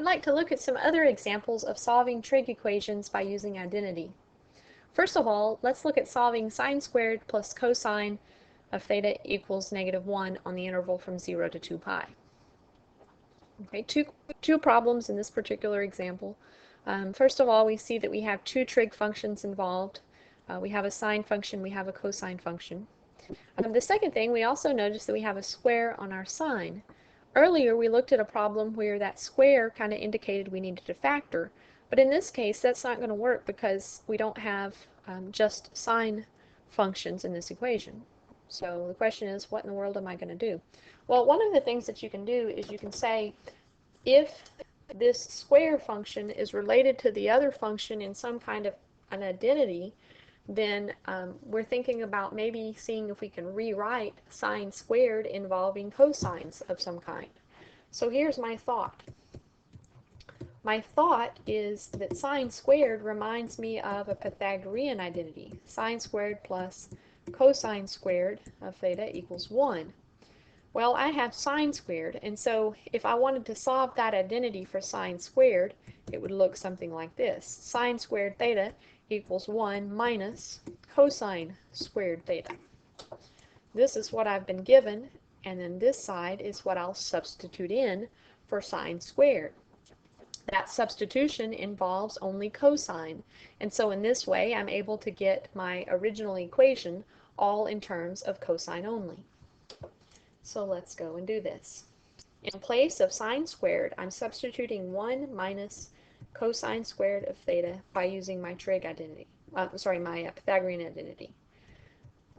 I'd like to look at some other examples of solving trig equations by using identity. First of all, let's look at solving sine squared plus cosine of theta equals -1 on the interval from 0 to 2 pi. Okay, two problems in this particular example. First of all, we see that we have two trig functions involved. We have a sine function, we have a cosine function. The second thing, we also notice that we have a square on our sine. Earlier, we looked at a problem where that square kind of indicated we needed to factor, but in this case, that's not going to work because we don't have just sine functions in this equation. So the question is, what in the world am I going to do? Well, one of the things that you can do is you can say, if this square function is related to the other function in some kind of an identity, then we're thinking about maybe seeing if we can rewrite sine squared involving cosines of some kind. So here's my thought. My thought is that sine squared reminds me of a Pythagorean identity. Sine squared plus cosine squared of theta equals 1. Well, I have sine squared, and so if I wanted to solve that identity for sine squared, it would look something like this. Sine squared theta equals 1 minus cosine squared theta. This is what I've been given, and then this side is what I'll substitute in for sine squared. That substitution involves only cosine, and so in this way I'm able to get my original equation all in terms of cosine only. So let's go and do this. In place of sine squared, I'm substituting 1 minus cosine squared of theta by using my trig identity. My Pythagorean identity.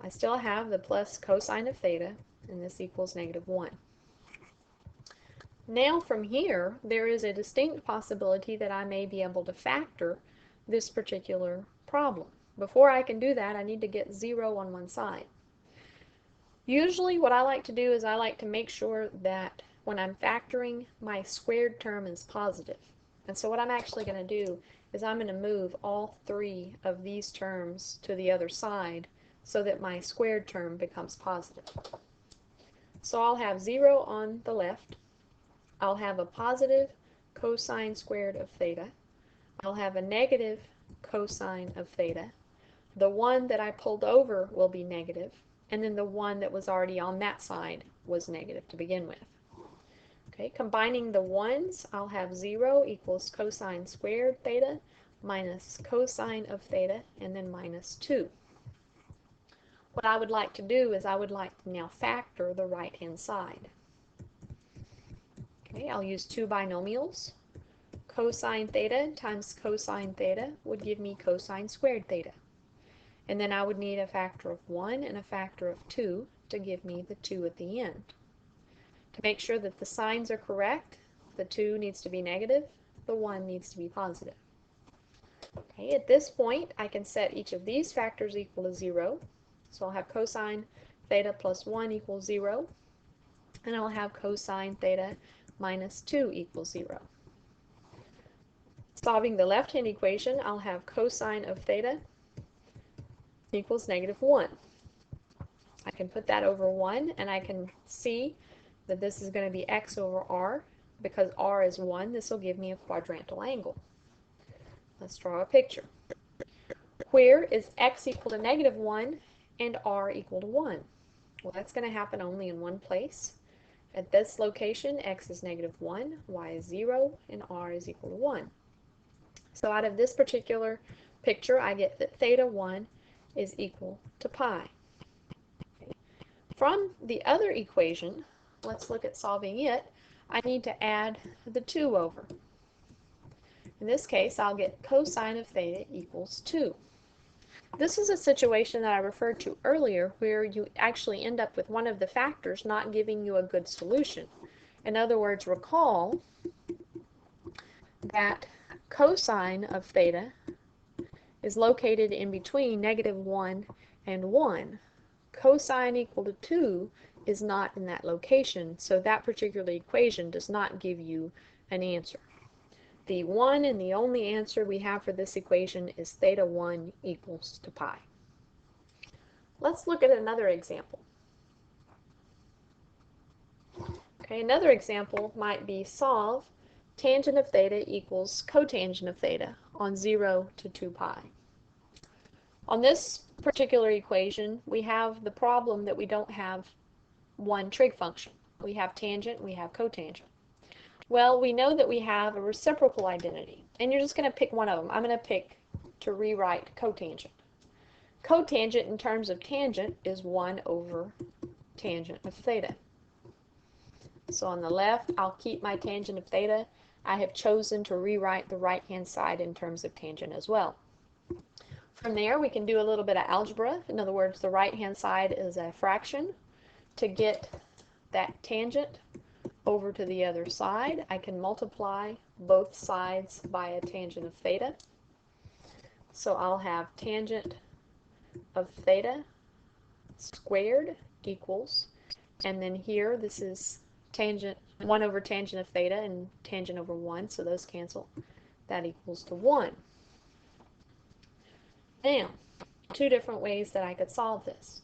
I still have the plus cosine of theta, and this equals -1. Now from here, there is a distinct possibility that I may be able to factor this particular problem. Before I can do that, I need to get 0 on one side. Usually what I like to do is I like to make sure that when I'm factoring, my squared term is positive. And so what I'm actually going to do is I'm going to move all three of these terms to the other side so that my squared term becomes positive. So I'll have 0 on the left. I'll have a positive cosine squared of theta. I'll have a negative cosine of theta. The one that I pulled over will be negative, and then the one that was already on that side was negative to begin with. Okay, combining the ones, I'll have 0 equals cosine squared theta minus cosine of theta, and then minus 2. What I would like to do is I would like to now factor the right-hand side. Okay, I'll use two binomials. Cosine theta times cosine theta would give me cosine squared theta. And then I would need a factor of 1 and a factor of 2 to give me the 2 at the end. To make sure that the signs are correct, the 2 needs to be negative, the 1 needs to be positive. Okay, at this point, I can set each of these factors equal to 0. So I'll have cosine theta plus 1 equals 0, and I'll have cosine theta minus 2 equals 0. Solving the left-hand equation, I'll have cosine of theta equals -1. I can put that over 1, and I can see that this is going to be x over r. Because r is 1, this will give me a quadrantal angle. Let's draw a picture. Where is x equal to -1 and r equal to 1? Well, that's going to happen only in one place. At this location, x is -1, y is 0, and r is equal to 1. So out of this particular picture, I get that θ1 is equal to pi. Okay. From the other equation, let's look at solving it. I need to add the 2 over. In this case, I'll get cosine of theta equals 2. This is a situation that I referred to earlier where you actually end up with one of the factors not giving you a good solution. In other words, recall that cosine of theta is located in between -1 and 1. Cosine equal to 2 is not in that location, so that particular equation does not give you an answer. The one and the only answer we have for this equation is θ1 equals to pi. Let's look at another example. Okay, another example might be solve tangent of theta equals cotangent of theta on 0 to 2 pi. On this particular equation, we have the problem that we don't have one trig function. We have tangent, we have cotangent. Well, we know that we have a reciprocal identity, and you're just going to pick one of them. I'm going to pick to rewrite cotangent. Cotangent in terms of tangent is 1 over tangent of theta. So on the left, I'll keep my tangent of theta. I have chosen to rewrite the right-hand side in terms of tangent as well. From there, we can do a little bit of algebra. In other words, the right-hand side is a fraction. To get that tangent over to the other side, I can multiply both sides by a tangent of theta. So I'll have tangent of theta squared equals, and then here this is tangent 1 over tangent of theta and tangent over 1, so those cancel. That equals to 1. Now, two different ways that I could solve this.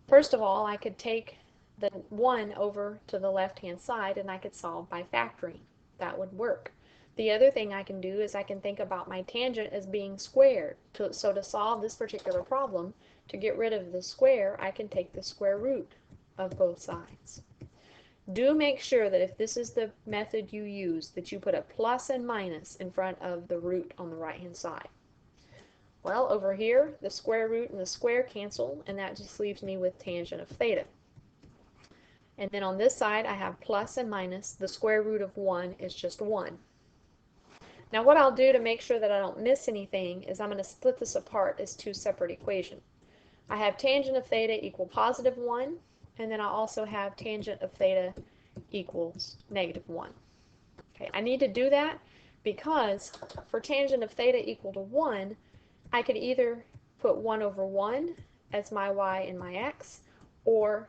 First of all, I could take the 1 over to the left-hand side and I could solve by factoring. That would work. The other thing I can do is I can think about my tangent as being squared. So to solve this particular problem, to get rid of the square, I can take the square root of both sides. Do make sure that if this is the method you use, that you put a plus and minus in front of the root on the right-hand side. Well, over here, the square root and the square cancel, and that just leaves me with tangent of theta. And then on this side, I have plus and minus. The square root of 1 is just 1. Now what I'll do to make sure that I don't miss anything is I'm going to split this apart as two separate equations. I have tangent of theta equal positive 1, and then I also have tangent of theta equals negative 1. Okay, I need to do that because for tangent of theta equal to 1, I could either put 1 over 1 as my y and my x, or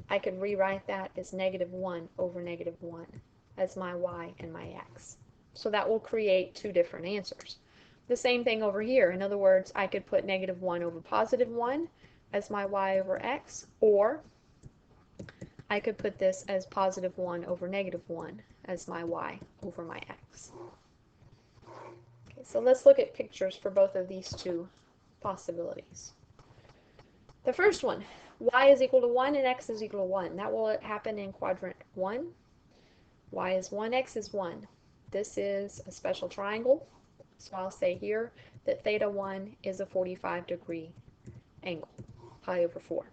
I could rewrite that as negative 1 over negative 1 as my y and my x. So that will create two different answers. The same thing over here. In other words, I could put negative 1 over positive 1 as my y over x, or I could put this as positive 1 over negative 1 as my y over my x. Okay, so let's look at pictures for both of these two possibilities. The first one, y is equal to 1 and x is equal to 1. That will happen in quadrant 1. Y is 1, x is 1. This is a special triangle, so I'll say here that theta 1 is a 45-degree angle, pi over 4.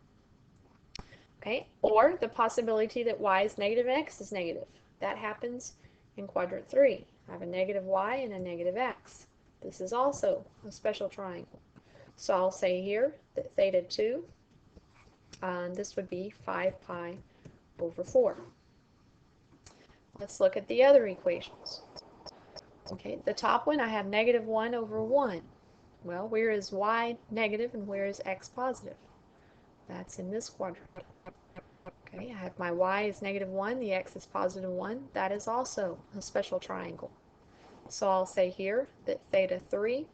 Okay, or the possibility that y is negative and x is negative. That happens in quadrant 3. I have a negative y and a negative x. This is also a special triangle. So I'll say here that theta 2, this would be 5 pi over 4. Let's look at the other equations. Okay, the top one I have negative 1 over 1. Well, where is y negative and where is x positive? That's in this quadrant. Okay, I have my y is negative 1, the x is positive 1. That is also a special triangle. So I'll say here that theta 3,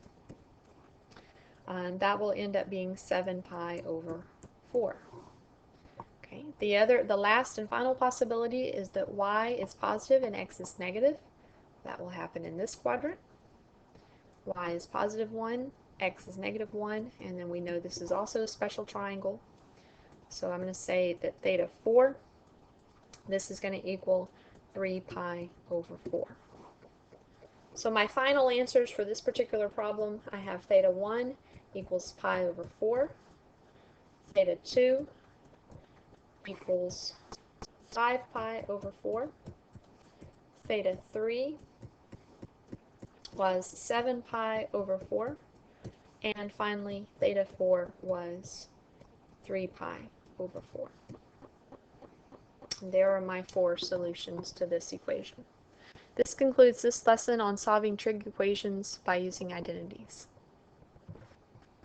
and that will end up being 7 pi over 4. Okay, the last and final possibility is that y is positive and x is negative. That will happen in this quadrant. Y is positive 1, x is negative 1, and then we know this is also a special triangle. So I'm going to say that theta 4, this is going to equal 3 pi over 4. So my final answers for this particular problem, I have theta 1 equals pi over 4, theta 2 equals 5 pi over 4, theta 3 was 7 pi over 4, and finally theta 4 was 3 pi over 4. And there are my 4 solutions to this equation. This concludes this lesson on solving trig equations by using identities.